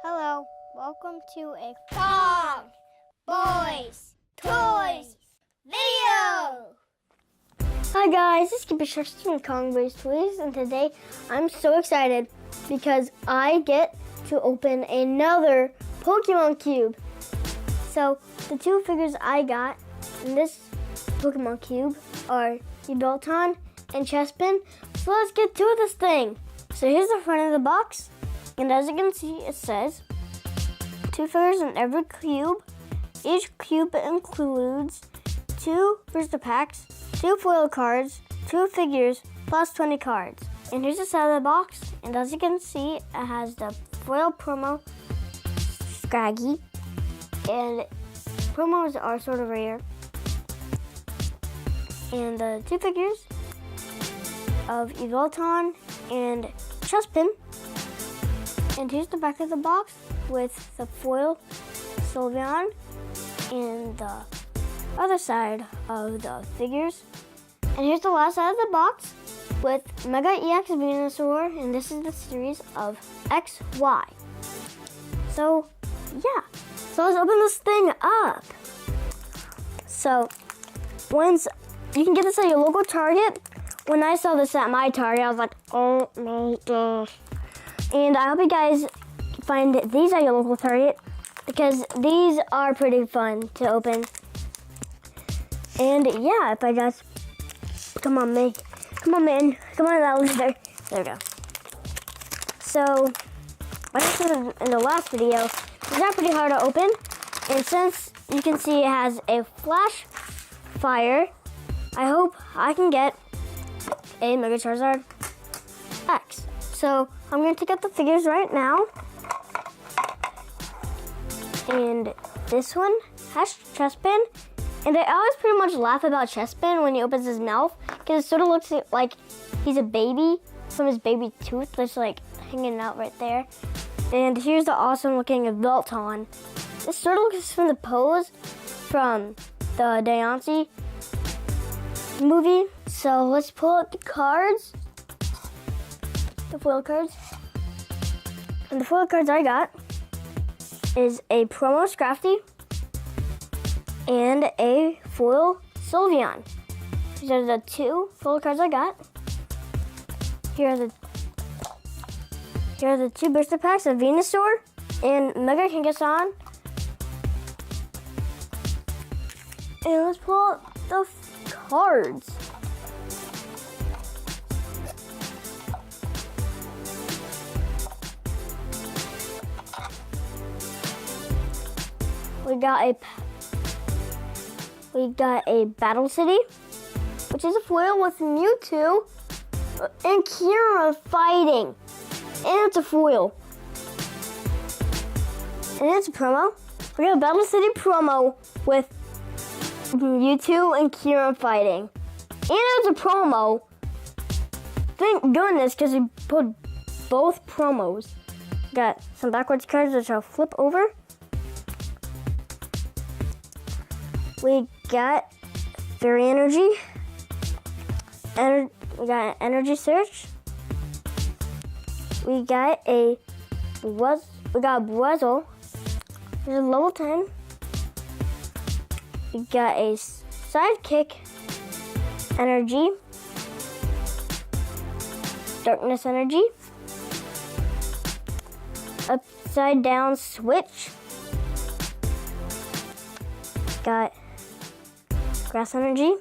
Hello, welcome to a Kong Boys Toys video! Hi guys, this is KBSharkster of KongBoysToys, and today I'm so excited because I get to open another Pokemon Cube. So, the two figures I got in this Pokemon Cube are Yveltal and Chespin. So let's get to this thing. So here's the front of the box. And as you can see, it says 2 figures in every cube. Each cube includes 2 booster packs, 2 foil cards, 2 figures, plus 20 cards. And here's the side of the box. And as you can see, it has the foil promo Scraggy. And promos are sort of rare. And the 2 figures of Yveltal and Chespin. And here's the back of the box with the foil Sylveon and the other side of the figures. And here's the last side of the box with Mega EX Venusaur, and this is the series of XY. So, yeah. So let's open this thing up. So, once you can get this at your local Target. When I saw this at my Target, I was like, oh my gosh. And I hope you guys find these at your local Target because these are pretty fun to open. And yeah, if I just, come on man, that was there. There we go. So, like I said in the last video, these are pretty hard to open. And since you can see it has a flash fire, I hope I can get a Mega Charizard X. So I'm going to take out the figures right now. And this one has Chespin. And I always pretty much laugh about Chespin when he opens his mouth because it sort of looks like he's a baby from his baby tooth that's like hanging out right there. And here's the awesome looking Yveltal. This sort of looks from the pose from the Diancie movie. So let's pull out the cards. The foil cards. And the foil cards I got is a promo Scrafty and a foil Sylveon. These are the 2 foil cards I got. Here are the 2 booster packs of Venusaur and Mega Kangaskhan. And let's pull out the cards. We got a Battle City, which is a foil with Mewtwo and Kyurem fighting. And it's a foil. And it's a promo. We got a Battle City promo with Mewtwo and Kyurem fighting. And it's a promo. Thank goodness, because we put both promos. Got some backwards cards which I'll flip over. We got Fairy Energy. We got Energy Search. We got a Buzzle. There's a level 10. We got a Sidekick Energy. Darkness Energy. Upside Down Switch. Got Grass Energy.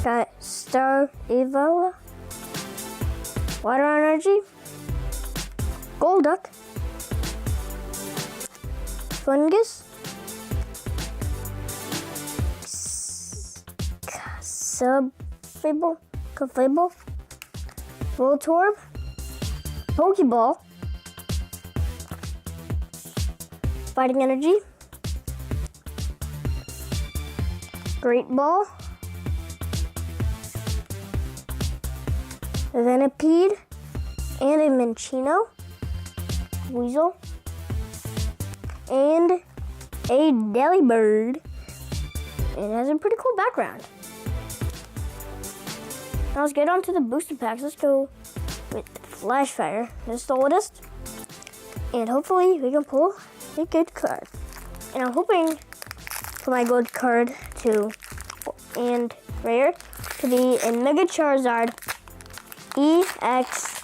Got Star Evo. Water Energy. Golduck. Fungus. Clefable. Voltorb. Pokeball. Fighting Energy. Great Ball, a Venipede, and a Minccino, Weasel, and a Delibird. It has a pretty cool background. Now let's get on to the booster packs. Let's go with Flashfire. This is the oldest. And hopefully we can pull a good card. And I'm hoping for my gold card and rare to be a Mega Charizard EX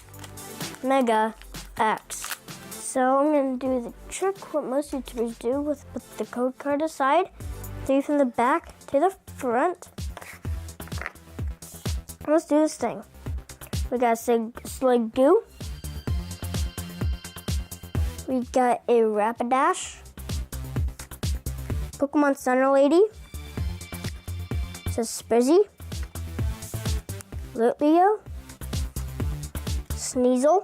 Mega X. So I'm going to do the trick what most YouTubers do with the code card aside. So from the back to the front. Let's do this thing. We got Sliggoo. We got a Rapidash. Pokemon Center Lady. It says Sprizzy. Leo. Sneasel.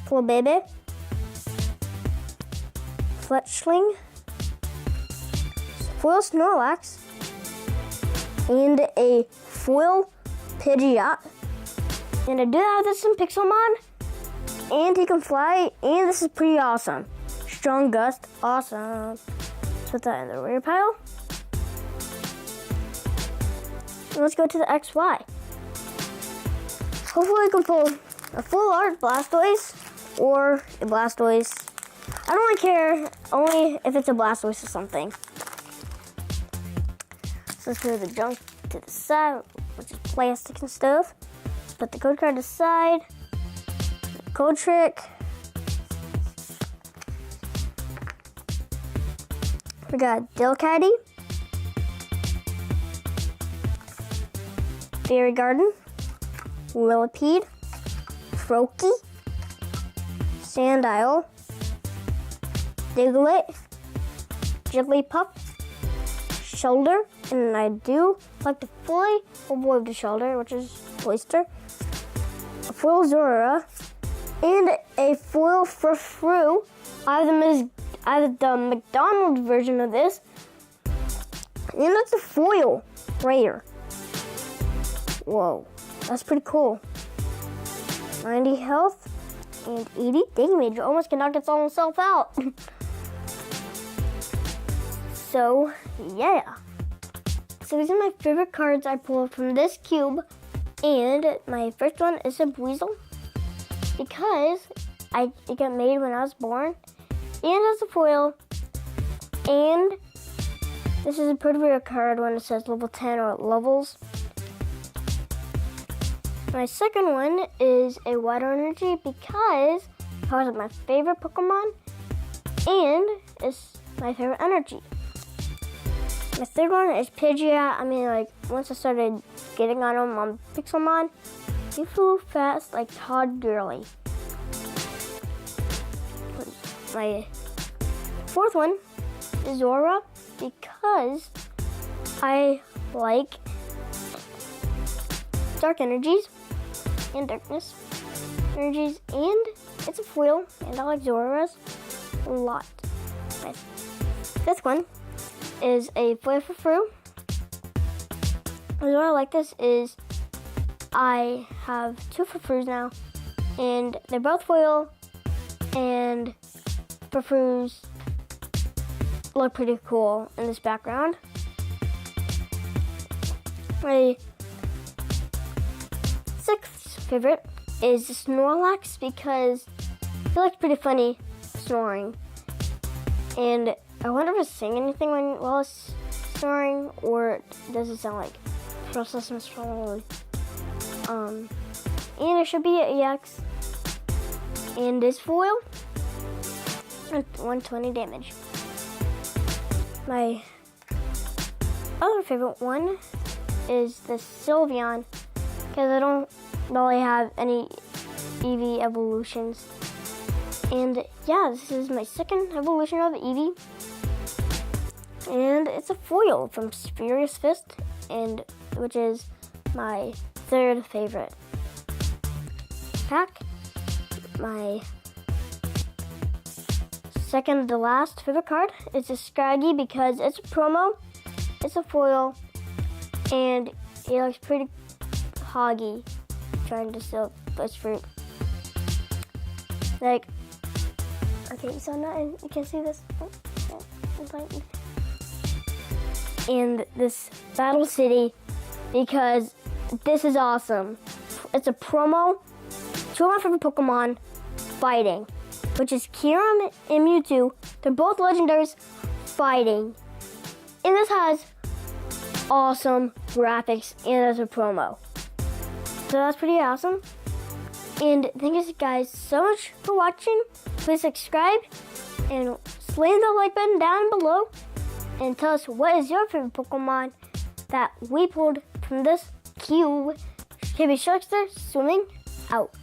Flabébé. Fletchling. Foil Snorlax. And a foil Pidgeot. And I do have this in Pixelmon. And he can fly. And this is pretty awesome. Strong Gust. Awesome. Put that in the rare pile. And let's go to the XY. Hopefully we can pull a full art Blastoise or a Blastoise. I don't really care, only if it's a Blastoise or something. So let's put the junk to the side, which is plastic and stuff. Put the code card aside. Code trick. We got Delcatty. Fairy Garden. Willipede. Froakie. Sandile. Diglett. Jigglypuff. Shoulder. And I do like to fully avoid the shoulder, which is Oyster. A foil Zorora. And a foil Frou. I have the McDonald's version of this. And it's a foil rare. Whoa, that's pretty cool. 90 health and 80 damage. Almost can knock its own self out. So, yeah. So these are my favorite cards I pulled from this cube. And my first one is a Weasel. Because it got made when I was born. And as a foil. And this is a pretty rare card when it says level 10 or levels. My second one is a Water Energy because it was my favorite Pokemon and it's my favorite energy. My third one is Pidgeot. I mean, like, once I started getting on him on Pixelmon, he flew fast like Todd Gurley. My fourth one is Zora because I like dark energies and darkness energies, and it's a foil, and I like Zoras a lot. My fifth one is a foil for Frou. The reason I like this is I have two Frous now, and they're both foil, and Frous look pretty cool in this background. My sixth favorite is the Snorlax because he looks pretty funny snoring. And I wonder if it's saying anything while it's snoring, or does it sound like processing slowly? And it should be an EX. And this foil, 120 damage. My other favorite one is the Sylveon, because I don't really have any Eevee evolutions. And yeah, this is my second evolution of Eevee. And it's a foil from Furious Fist, and which is my third favorite pack. My second to last favorite card is a Scraggy because it's a promo, it's a foil, and he looks pretty hoggy trying to steal this fruit. Like, okay, so nothing, you can see this. And this Battle City because this is awesome. It's a promo two of my favorite Pokemon fighting, which is Kyurem and Mewtwo. They're both legendaries fighting. And this has awesome graphics and as a promo. So that's pretty awesome. And thank you guys so much for watching. Please subscribe and slam the like button down below and tell us what is your favorite Pokemon that we pulled from this cube. KBSharkster swimming out.